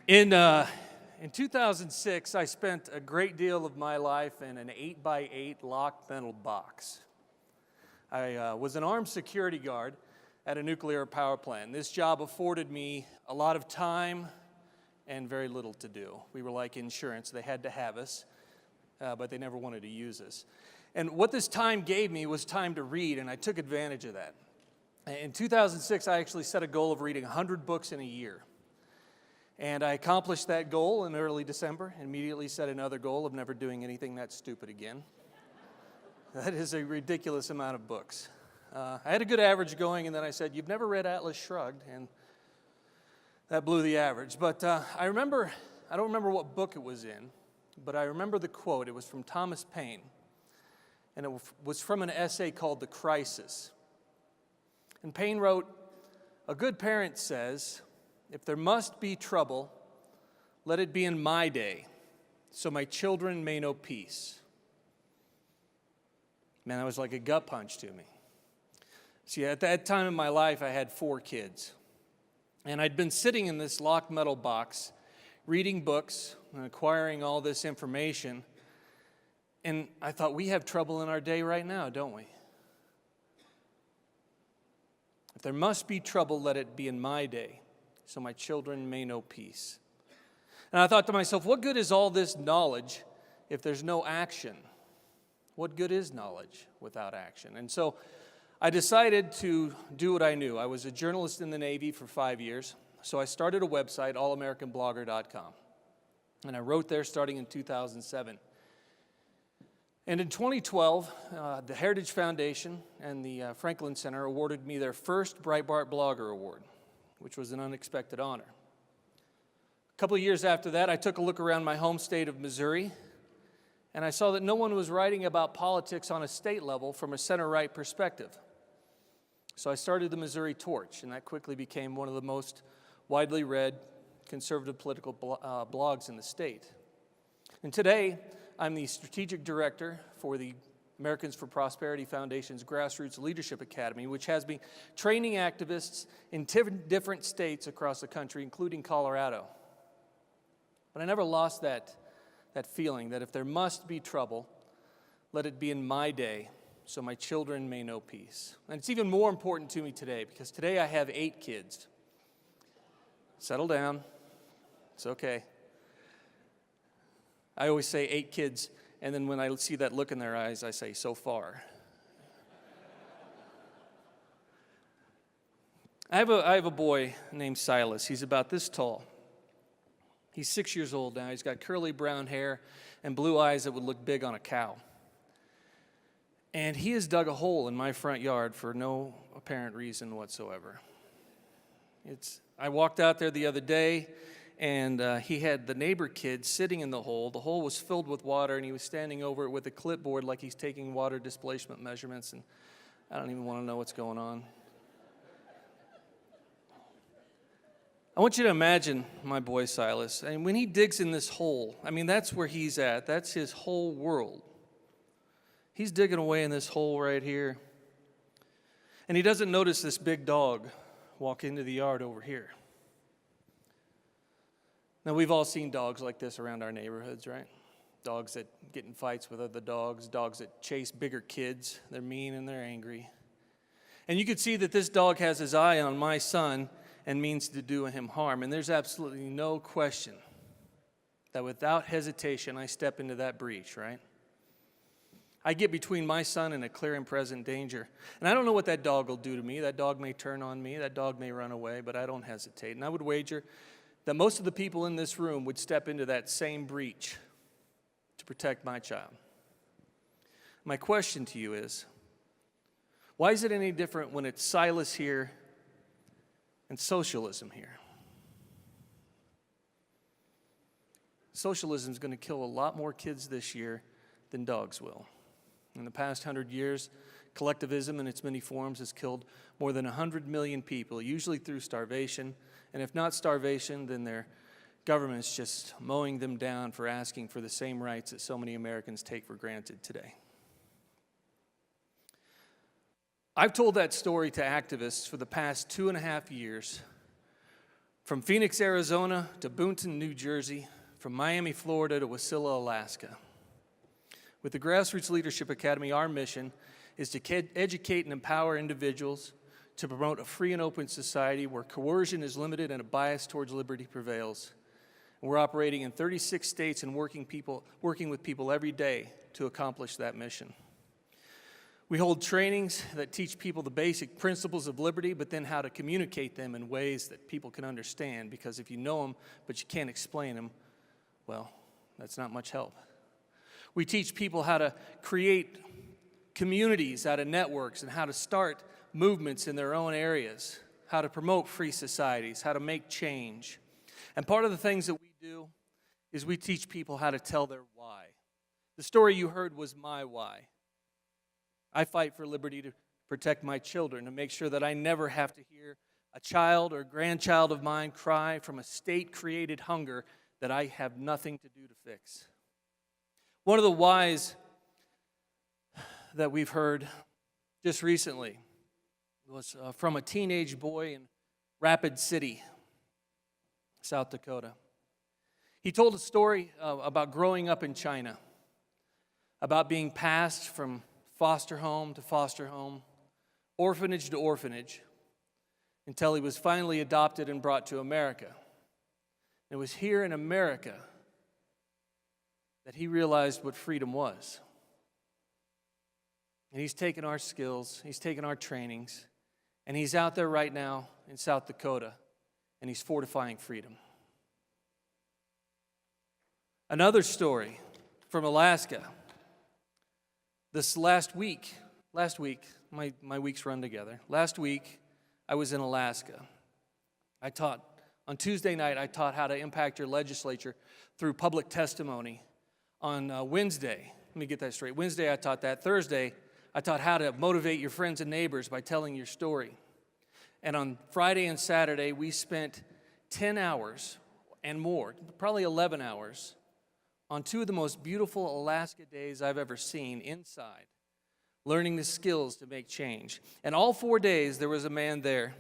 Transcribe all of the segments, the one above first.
In 2006, I spent a great deal of my life in an 8x8 locked metal box. I was an armed security guard at a nuclear power plant. This job afforded me a lot of time and very little to do. We were like insurance. They had to have us, but they never wanted to use us. And what this time gave me was time to read, and I took advantage of that. In 2006, I actually set a goal of reading 100 books in a year. And I accomplished that goal in early December, and immediately set another goal of never doing anything that stupid again. That is a ridiculous amount of books. I had a good average going, and then I said, "You've never read Atlas Shrugged," and that blew the average. But I don't remember what book it was in, but I remember the quote. It was from Thomas Paine, and it was from an essay called "The Crisis." And Paine wrote, "A good parent says, 'If there must be trouble, let it be in my day, so my children may know peace.'" Man, that was like a gut punch to me. See, at that time in my life, I had 4 kids. And I'd been sitting in this locked metal box, reading books and acquiring all this information. And I thought, we have trouble in our day right now, don't we? If there must be trouble, let it be in my day, so my children may know peace. And I thought to myself, what good is all this knowledge if there's no action? What good is knowledge without action? And so I decided to do what I knew. I was a journalist in the Navy for 5 years, so I started a website, allamericanblogger.com. And I wrote there starting in 2007. And in 2012, the Heritage Foundation and the Franklin Center awarded me their first Breitbart Blogger Award, which was an unexpected honor. A couple of years after that, I took a look around my home state of Missouri, and I saw that no one was writing about politics on a state level from a center-right perspective. So I started the Missouri Torch, and that quickly became one of the most widely read conservative political blogs in the state. And today, I'm the strategic director for the Americans for Prosperity Foundation's Grassroots Leadership Academy, which has me training activists in different states across the country, including Colorado. But I never lost that feeling that if there must be trouble, let it be in my day, so my children may know peace. And it's even more important to me today, because today I have 8 kids. Settle down. It's okay. I always say 8 kids, and then when I see that look in their eyes, I say, "So far." I have a boy named Silas. He's about this tall. He's 6 years old now. He's got curly brown hair and blue eyes that would look big on a cow. And he has dug a hole in my front yard for no apparent reason whatsoever. I walked out there the other day, and he had the neighbor kid sitting in the hole. The hole was filled with water, and he was standing over it with a clipboard like he's taking water displacement measurements, and I don't even want to know what's going on. I want you to imagine my boy Silas, and when he digs in this hole, that's where he's at. That's his whole world. He's digging away in this hole right here, and he doesn't notice this big dog walk into the yard over here. Now, we've all seen dogs like this around our neighborhoods, right? Dogs that get in fights with other dogs that chase bigger kids. They're mean and they're angry. And you could see that this dog has his eye on my son and means to do him harm. And there's absolutely no question that without hesitation, I step into that breach, right? I get between my son and a clear and present danger. And I don't know what that dog will do to me. That dog may turn on me. That dog may run away, but I don't hesitate. And I would wager that most of the people in this room would step into that same breach to protect my child. My question to you is, why is it any different when it's Silas here and socialism here? Socialism is going to kill a lot more kids this year than dogs will. In the past 100 years, collectivism in its many forms has killed more than 100 million people, usually through starvation. And if not starvation, then their government's just mowing them down for asking for the same rights that so many Americans take for granted today. I've told that story to activists for the past 2.5 years From Phoenix, Arizona to Boonton, New Jersey, from Miami, Florida to Wasilla, Alaska. With the Grassroots Leadership Academy, our mission is to educate and empower individuals to promote a free and open society where coercion is limited and a bias towards liberty prevails. And we're operating in 36 states and working with people every day to accomplish that mission. We hold trainings that teach people the basic principles of liberty, but then how to communicate them in ways that people can understand, because if you know them but you can't explain them, well, that's not much help. We teach people how to create communities out of networks and how to start movements in their own areas, how to promote free societies, how to make change. And part of the things that we do is we teach people how to tell their why. The story you heard was my why. I fight for liberty to protect my children, to make sure that I never have to hear a child or grandchild of mine cry from a state-created hunger that I have nothing to do to fix. One of the whys that we've heard just recently was from a teenage boy in Rapid City, South Dakota. He told a story about growing up in China, about being passed from foster home to foster home, orphanage to orphanage, until he was finally adopted and brought to America. It was here in America that he realized what freedom was. And he's taken our skills, he's taken our trainings, and he's out there right now in South Dakota, and he's fortifying freedom. Another story from Alaska. This last week, my weeks run together. Last week, I was in Alaska. On Tuesday night, I taught how to impact your legislature through public testimony. On Wednesday, let me get that straight. Wednesday, I taught that. Thursday, I taught how to motivate your friends and neighbors by telling your story. And on Friday and Saturday, we spent 10 hours and more, probably 11 hours, on two of the most beautiful Alaska days I've ever seen inside, learning the skills to make change. And all 4 days, there was a man there.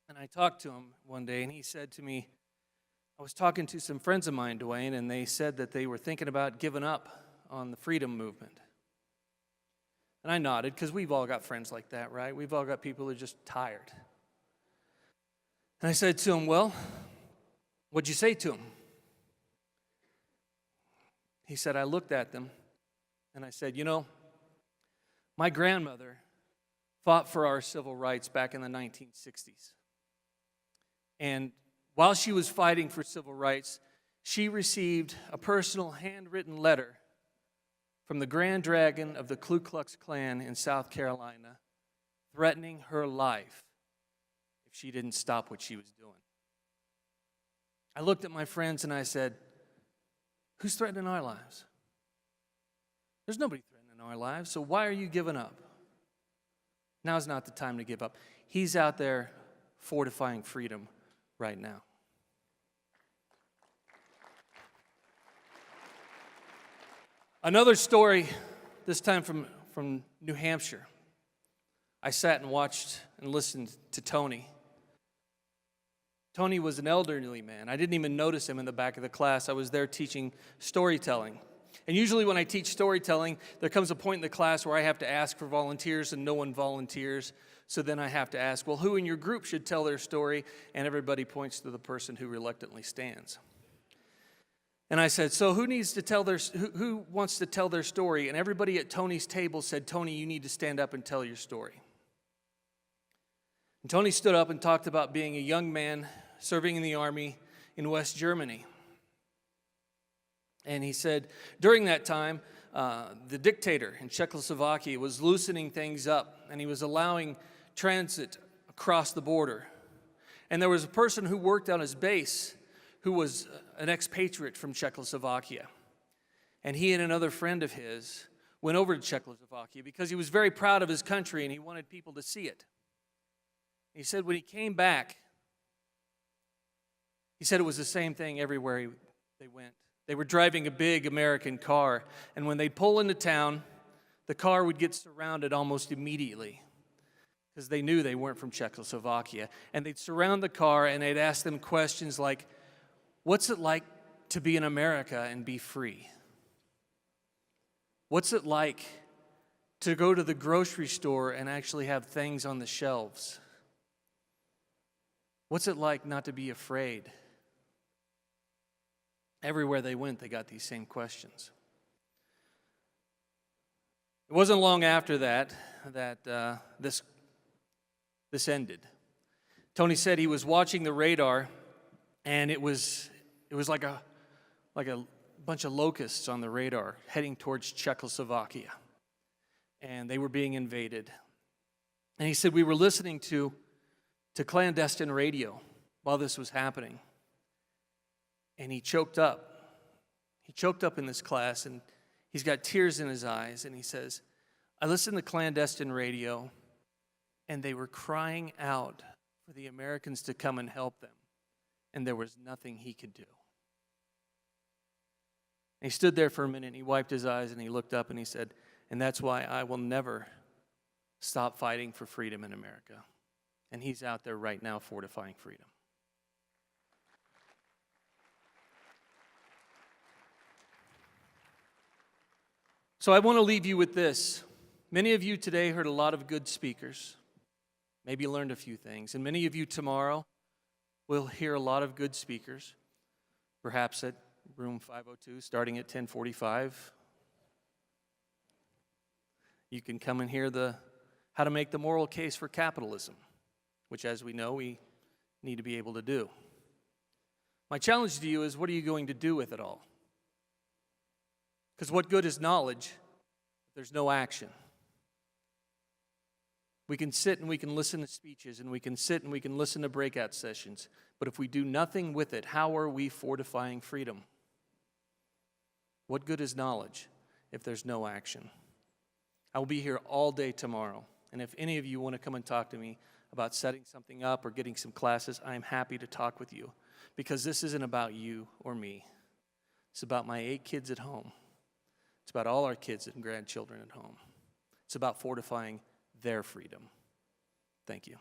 And I talked to him one day, and he said to me, I was talking to some friends of mine, Duane, and they said that they were thinking about giving up on the freedom movement. And I nodded, because we've all got friends like that, right? We've all got people who are just tired. And I said to him, well, what'd you say to him? He said, I looked at them, and I said, you know, my grandmother fought for our civil rights back in the 1960s. And while she was fighting for civil rights, she received a personal handwritten letter from the Grand Dragon of the Ku Klux Klan in South Carolina, threatening her life if she didn't stop what she was doing. I looked at my friends and I said, who's threatening our lives? There's nobody threatening our lives, so why are you giving up? Now's not the time to give up. He's out there fortifying freedom right now. Another story, this time from New Hampshire. I sat and watched and listened to Tony. Tony was an elderly man. I didn't even notice him in the back of the class. I was there teaching storytelling. And usually when I teach storytelling, there comes a point in the class where I have to ask for volunteers, and no one volunteers. So then I have to ask, well, who in your group should tell their story? And everybody points to the person who reluctantly stands. And I said, so who wants to tell their story? And everybody at Tony's table said, Tony, you need to stand up and tell your story. And Tony stood up and talked about being a young man serving in the army in West Germany. And he said, during that time, the dictator in Czechoslovakia was loosening things up, and he was allowing transit across the border. And there was a person who worked on his base who was an expatriate from Czechoslovakia. And he and another friend of his went over to Czechoslovakia because he was very proud of his country and he wanted people to see it. He said when he came back, he said it was the same thing everywhere they went. They were driving a big American car, and when they'd pull into town, the car would get surrounded almost immediately because they knew they weren't from Czechoslovakia. And they'd surround the car and they'd ask them questions like, what's it like to be in America and be free? What's it like to go to the grocery store and actually have things on the shelves? What's it like not to be afraid? Everywhere they went, they got these same questions. It wasn't long after that this ended. Tony said he was watching the radar, and it was like a bunch of locusts on the radar heading towards Czechoslovakia, and they were being invaded. And he said we were listening to clandestine radio while this was happening, and he choked up. He choked up in this class, and he's got tears in his eyes, and he says, I listened to clandestine radio, and they were crying out for the Americans to come and help them, and there was nothing he could do. And he stood there for a minute, and he wiped his eyes, and he looked up, and he said, and that's why I will never stop fighting for freedom in America. And he's out there right now fortifying freedom. So I want to leave you with this. Many of you today heard a lot of good speakers, maybe learned a few things. And many of you tomorrow will hear a lot of good speakers, perhaps at room 502, starting at 10:45. You can come and hear how to make the moral case for capitalism, which, as we know, we need to be able to do. My challenge to you is, what are you going to do with it all? Because what good is knowledge if there's no action? We can sit and we can listen to speeches, and we can sit and we can listen to breakout sessions, but if we do nothing with it, how are we fortifying freedom? What good is knowledge if there's no action? I will be here all day tomorrow, and if any of you want to come and talk to me about setting something up or getting some classes, I'm happy to talk with you, because this isn't about you or me. It's about my 8 kids at home. It's about all our kids and grandchildren at home. It's about fortifying their freedom. Thank you.